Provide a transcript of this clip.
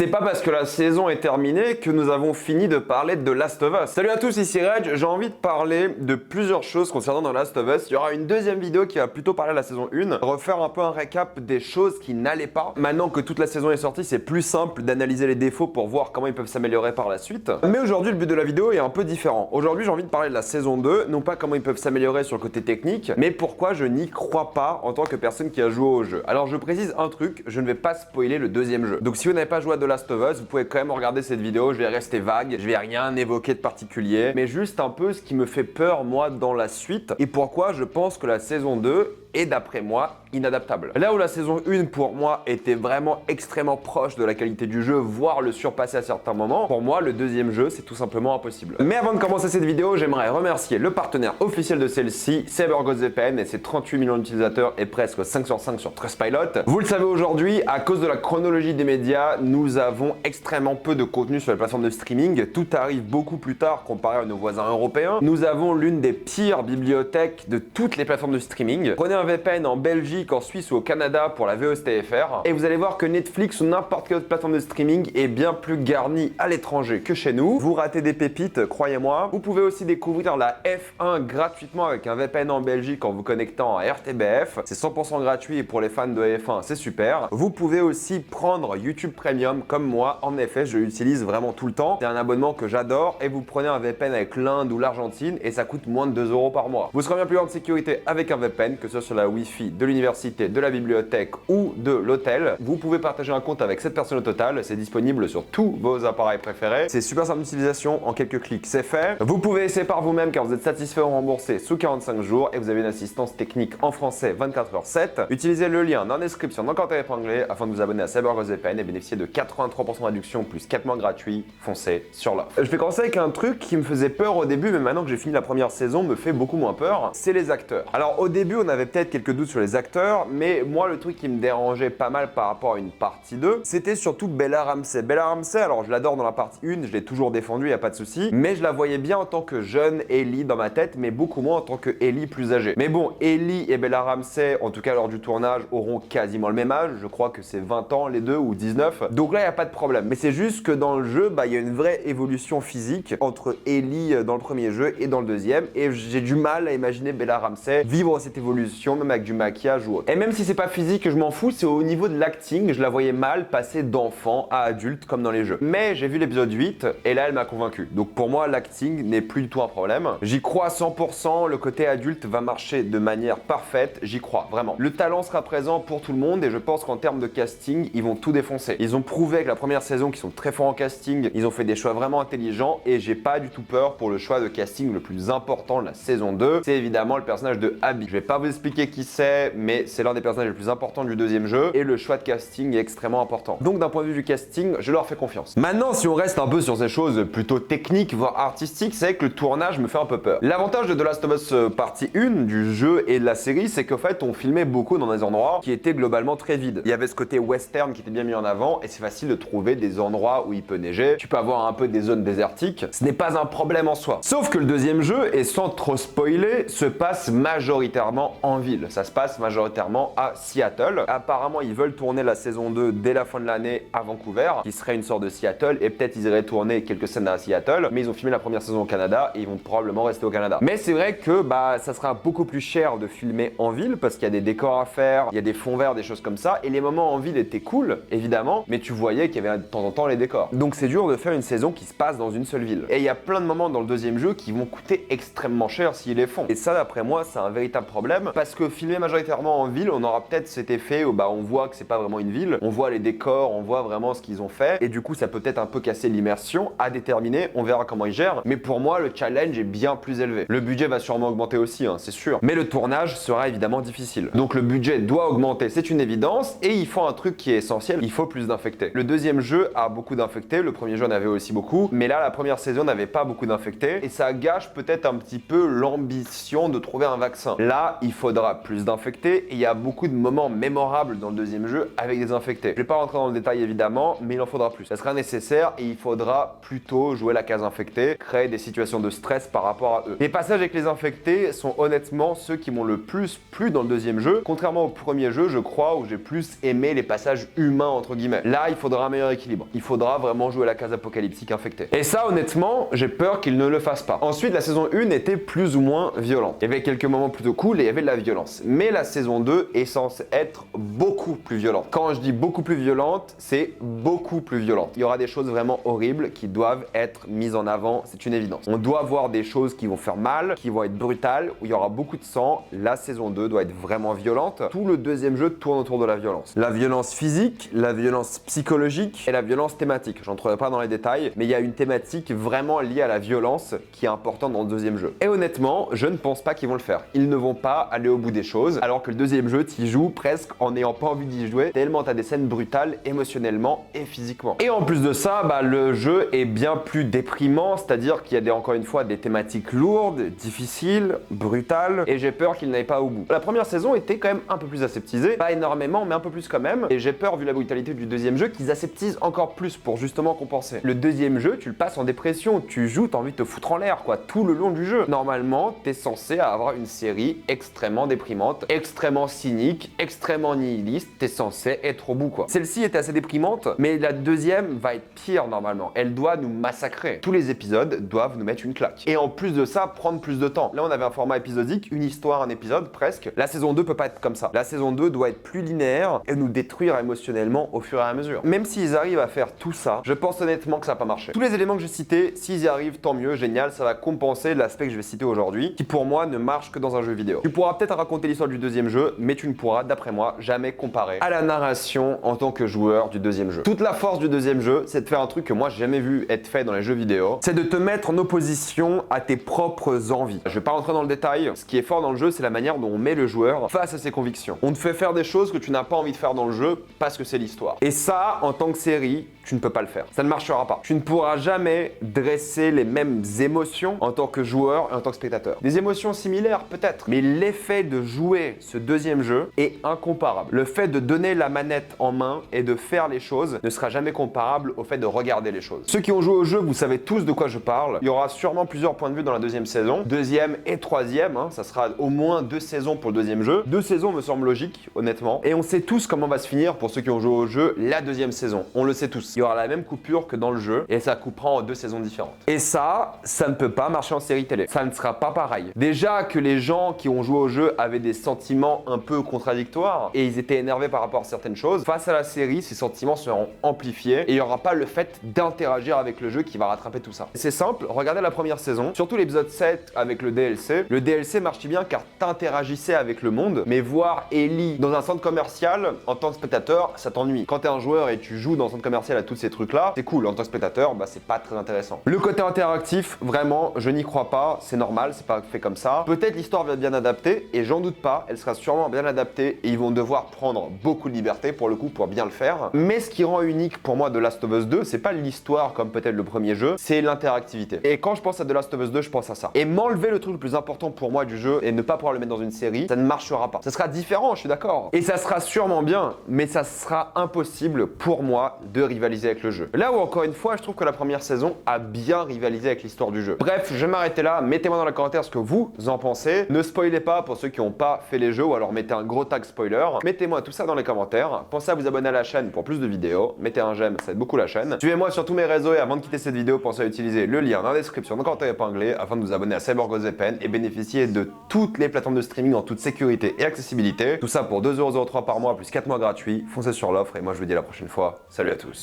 C'est pas parce que la saison est terminée que nous avons fini de parler de The Last of Us. Salut à tous, ici Reg, j'ai envie de parler de plusieurs choses concernant The Last of Us. Il y aura une deuxième vidéo qui va plutôt parler de la saison 1, refaire un peu un récap des choses qui n'allaient pas. Maintenant que toute la saison est sortie, c'est plus simple d'analyser les défauts pour voir comment ils peuvent s'améliorer par la suite. Mais aujourd'hui, le but de la vidéo est un peu différent. Aujourd'hui, j'ai envie de parler de la saison 2, non pas comment ils peuvent s'améliorer sur le côté technique, mais pourquoi je n'y crois pas en tant que personne qui a joué au jeu. Alors je précise un truc, je ne vais pas spoiler le deuxième jeu. Donc si vous n'avez pas joué à The Last of Us, vous pouvez quand même regarder cette vidéo, je vais rester vague, je vais rien évoquer de particulier, mais juste un peu ce qui me fait peur moi dans la suite et pourquoi je pense que la saison 2 est d'après moi inadaptable. Là où la saison 1 pour moi était vraiment extrêmement proche de la qualité du jeu, voire le surpasser à certains moments, pour moi le deuxième jeu c'est tout simplement impossible. Mais avant de commencer cette vidéo, j'aimerais remercier le partenaire officiel de celle-ci, CyberGhostVPN et ses 38 millions d'utilisateurs et presque 5 sur 5 sur Trustpilot. Vous le savez aujourd'hui, à cause de la chronologie des médias, nous avons extrêmement peu de contenu sur les plateformes de streaming. Tout arrive beaucoup plus tard comparé à nos voisins européens. Nous avons l'une des pires bibliothèques de toutes les plateformes de streaming. Prenez un VPN en Belgique, en Suisse ou au Canada pour la VOSTFR et vous allez voir que Netflix ou n'importe quelle autre plateforme de streaming est bien plus garnie à l'étranger que chez nous. Vous ratez des pépites, croyez-moi. Vous pouvez aussi découvrir la F1 gratuitement avec un VPN en Belgique en vous connectant à RTBF. C'est 100% gratuit et pour les fans de F1, c'est super. Vous pouvez aussi prendre YouTube Premium comme moi. En effet, je l'utilise vraiment tout le temps. C'est un abonnement que j'adore et vous prenez un VPN avec l'Inde ou l'Argentine et ça coûte moins de 2 € par mois. Vous serez bien plus en sécurité avec un VPN, que ce soit sur la Wi-Fi de l'université, de la bibliothèque ou de l'hôtel. Vous pouvez partager un compte avec 7 personnes au total. C'est disponible sur tous vos appareils préférés. C'est super simple d'utilisation. En quelques clics, c'est fait. Vous pouvez essayer par vous-même car vous êtes satisfait ou remboursé sous 45 jours et vous avez une assistance technique en français 24h/7. Utilisez le lien dans la description dans le commentaire épinglé afin de vous abonner à CyberGhostVPN et bénéficier de 83% de réduction plus 4 mois gratuits. Foncez sur l'offre. Je vais commencer avec un truc qui me faisait peur au début, mais maintenant que j'ai fini la première saison, me fait beaucoup moins peur. C'est les acteurs. Alors au début, on avait peut-être quelques doutes sur les acteurs, mais moi le truc qui me dérangeait pas mal par rapport à une partie 2, c'était surtout Bella Ramsey. Bella Ramsey, alors je l'adore dans la partie 1, je l'ai toujours défendue, y a pas de souci, mais je la voyais bien en tant que jeune Ellie dans ma tête, mais beaucoup moins en tant que Ellie plus âgée. Mais bon, Ellie et Bella Ramsey, en tout cas lors du tournage, auront quasiment le même âge, je crois que c'est 20 ans les deux ou 19, donc là y a pas de problème. Mais c'est juste que dans le jeu, il y a une vraie évolution physique entre Ellie dans le premier jeu et dans le deuxième, et j'ai du mal à imaginer Bella Ramsey vivre cette évolution, même avec du maquillage ou autre. Et même si c'est pas physique, je m'en fous, c'est au niveau de l'acting, je la voyais mal passer d'enfant à adulte comme dans les jeux. Mais j'ai vu l'épisode 8 et là elle m'a convaincu. Donc pour moi l'acting n'est plus du tout un problème. J'y crois à 100%, le côté adulte va marcher de manière parfaite, j'y crois vraiment. Le talent sera présent pour tout le monde et je pense qu'en termes de casting, ils vont tout défoncer. Ils ont prouvé avec la première saison qu'ils sont très forts en casting, ils ont fait des choix vraiment intelligents et j'ai pas du tout peur pour le choix de casting le plus important de la saison 2. C'est évidemment le personnage de Abby. Je vais pas vous expliquer qui c'est, mais c'est l'un des personnages les plus importants du deuxième jeu et le choix de casting est extrêmement important. Donc d'un point de vue du casting, je leur fais confiance. Maintenant, si on reste un peu sur ces choses plutôt techniques, voire artistiques, c'est que le tournage me fait un peu peur. L'avantage de The Last of Us partie 1 du jeu et de la série, c'est qu'en fait, on filmait beaucoup dans des endroits qui étaient globalement très vides. Il y avait ce côté western qui était bien mis en avant et c'est facile de trouver des endroits où il peut neiger. Tu peux avoir un peu des zones désertiques. Ce n'est pas un problème en soi. Sauf que le deuxième jeu, et sans trop spoiler, se passe majoritairement en ville. Ça se passe majoritairement à Seattle. Apparemment, ils veulent tourner la saison 2 dès la fin de l'année à Vancouver, qui serait une sorte de Seattle, et peut-être ils iraient tourner quelques scènes à Seattle, mais ils ont filmé la première saison au Canada et ils vont probablement rester au Canada. Mais c'est vrai que ça sera beaucoup plus cher de filmer en ville parce qu'il y a des décors à faire, il y a des fonds verts, des choses comme ça, et les moments en ville étaient cool, évidemment, mais tu voyais qu'il y avait de temps en temps les décors. Donc c'est dur de faire une saison qui se passe dans une seule ville. Et il y a plein de moments dans le deuxième jeu qui vont coûter extrêmement cher s'ils les font. Et ça, d'après moi, c'est un véritable problème parce que filmer majoritairement en ville, on aura peut-être cet effet où on voit que c'est pas vraiment une ville, on voit les décors, on voit vraiment ce qu'ils ont fait, et du coup ça peut être un peu casser l'immersion à déterminer, on verra comment ils gèrent, mais pour moi le challenge est bien plus élevé. Le budget va sûrement augmenter aussi, c'est sûr, mais le tournage sera évidemment difficile. Donc le budget doit augmenter, c'est une évidence, et il faut un truc qui est essentiel, il faut plus d'infectés. Le deuxième jeu a beaucoup d'infectés, le premier jeu en avait aussi beaucoup, mais là la première saison n'avait pas beaucoup d'infectés, et ça gâche peut-être un petit peu l'ambition de trouver un vaccin. Là, il faudra faudra plus d'infectés et il y a beaucoup de moments mémorables dans le deuxième jeu avec des infectés. Je vais pas rentrer dans le détail évidemment, mais il en faudra plus. Ça sera nécessaire et il faudra plutôt jouer la case infectée, créer des situations de stress par rapport à eux. Les passages avec les infectés sont honnêtement ceux qui m'ont le plus plu dans le deuxième jeu, contrairement au premier jeu, je crois, où j'ai plus aimé les passages humains entre guillemets. Là, il faudra un meilleur équilibre. Il faudra vraiment jouer la case apocalyptique infectée. Et ça, honnêtement, j'ai peur qu'ils ne le fassent pas. Ensuite, la saison 1 était plus ou moins violente. Il y avait quelques moments plutôt cool et il y avait de la violence. Mais la saison 2 est censée être beaucoup plus violente. Quand je dis beaucoup plus violente, c'est beaucoup plus violente. Il y aura des choses vraiment horribles qui doivent être mises en avant, c'est une évidence. On doit voir des choses qui vont faire mal, qui vont être brutales, où il y aura beaucoup de sang. La saison 2 doit être vraiment violente. Tout le deuxième jeu tourne autour de la violence. La violence physique, la violence psychologique et la violence thématique. Je n'entrerai pas dans les détails, mais il y a une thématique vraiment liée à la violence qui est importante dans le deuxième jeu. Et honnêtement, je ne pense pas qu'ils vont le faire. Ils ne vont pas aller au bout des choses, alors que le deuxième jeu, tu y joues presque en n'ayant pas envie d'y jouer, tellement tu as des scènes brutales émotionnellement et physiquement. Et en plus de ça, le jeu est bien plus déprimant, c'est-à-dire qu'il y a encore une fois des thématiques lourdes, difficiles, brutales, et j'ai peur qu'ils n'aillent pas au bout. La première saison était quand même un peu plus aseptisée, pas énormément, mais un peu plus quand même, et j'ai peur, vu la brutalité du deuxième jeu, qu'ils aseptisent encore plus pour justement compenser. Le deuxième jeu, tu le passes en dépression, tu joues, t'as envie de te foutre en l'air, quoi, tout le long du jeu. Normalement, t'es censé avoir une série extrêmement déprimante, extrêmement cynique, extrêmement nihiliste, t'es censé être au bout, quoi. Celle-ci était assez déprimante, mais la deuxième va être pire normalement. Elle doit nous massacrer. Tous les épisodes doivent nous mettre une claque. Et en plus de ça, prendre plus de temps. Là, on avait un format épisodique, une histoire, un épisode, presque. La saison 2 peut pas être comme ça. La saison 2 doit être plus linéaire et nous détruire émotionnellement au fur et à mesure. Même s'ils arrivent à faire tout ça, je pense honnêtement que ça va pas marcher. Tous les éléments que j'ai cités, s'ils y arrivent, tant mieux, génial, ça va compenser l'aspect que je vais citer aujourd'hui, qui pour moi ne marche que dans un jeu vidéo. Tu pourras peut-être raconter l'histoire du deuxième jeu, mais tu ne pourras, d'après moi, jamais comparer à la narration en tant que joueur du deuxième jeu. Toute la force du deuxième jeu, c'est de faire un truc que moi j'ai jamais vu être fait dans les jeux vidéo, c'est de te mettre en opposition à tes propres envies. Je vais pas rentrer dans le détail, ce qui est fort dans le jeu, c'est la manière dont on met le joueur face à ses convictions. On te fait faire des choses que tu n'as pas envie de faire dans le jeu parce que c'est l'histoire. Et ça, en tant que série, tu ne peux pas le faire. Ça ne marchera pas. Tu ne pourras jamais dresser les mêmes émotions en tant que joueur et en tant que spectateur. Des émotions similaires peut-être, mais l'effet de jouer ce deuxième jeu est incomparable. Le fait de donner la manette en main et de faire les choses ne sera jamais comparable au fait de regarder les choses. Ceux qui ont joué au jeu, vous savez tous de quoi je parle. Il y aura sûrement plusieurs points de vue dans la deuxième saison. Deuxième et troisième, ça sera au moins 2 saisons pour le deuxième jeu. 2 saisons me semble logique, honnêtement. Et on sait tous comment va se finir, pour ceux qui ont joué au jeu, la deuxième saison. On le sait tous. Il y aura la même coupure que dans le jeu et ça coupera en 2 saisons différentes. Et ça ne peut pas marcher en série télé. Ça ne sera pas pareil. Déjà que les gens qui ont joué au jeu avaient des sentiments un peu contradictoires et ils étaient énervés par rapport à certaines choses, face à la série, ces sentiments seront amplifiés et il n'y aura pas le fait d'interagir avec le jeu qui va rattraper tout ça. C'est simple, regardez la première saison, surtout l'épisode 7 avec le DLC. Le DLC marche bien car t'interagissais avec le monde, mais voir Ellie dans un centre commercial en tant que spectateur, ça t'ennuie. Quand t'es un joueur et tu joues dans un centre commercial à tous ces trucs-là, c'est cool. En tant que spectateur, c'est pas très intéressant. Le côté interactif, vraiment, je n'y crois pas. C'est normal, c'est pas fait comme ça. Peut-être l'histoire va être bien adaptée et j'en doute pas, elle sera sûrement bien adaptée et ils vont devoir prendre beaucoup de liberté pour le coup pour bien le faire. Mais ce qui rend unique pour moi de Last of Us 2, c'est pas l'histoire comme peut-être le premier jeu, c'est l'interactivité. Et quand je pense à The Last of Us 2, je pense à ça. Et m'enlever le truc le plus important pour moi du jeu et ne pas pouvoir le mettre dans une série, ça ne marchera pas. Ça sera différent, je suis d'accord. Et ça sera sûrement bien, mais ça sera impossible pour moi de rivaliser avec le jeu. Là où encore une fois, je trouve que la première saison a bien rivalisé avec l'histoire du jeu. Bref, je vais m'arrêter là. Mettez-moi dans les commentaires ce que vous en pensez. Ne spoilez pas pour ceux qui n'ont pas fait les jeux ou alors mettez un gros tag spoiler. Mettez-moi tout ça dans les commentaires. Pensez à vous abonner à la chaîne pour plus de vidéos. Mettez un j'aime, ça aide beaucoup la chaîne. Suivez-moi sur tous mes réseaux et avant de quitter cette vidéo, pensez à utiliser le lien dans la description, dans le commentaire épinglé afin de vous abonner à CyberGhostVPN et bénéficier de toutes les plateformes de streaming en toute sécurité et accessibilité. Tout ça pour 2,03€ par mois plus 4 mois gratuits. Foncez sur l'offre et moi je vous dis à la prochaine fois. Salut à tous.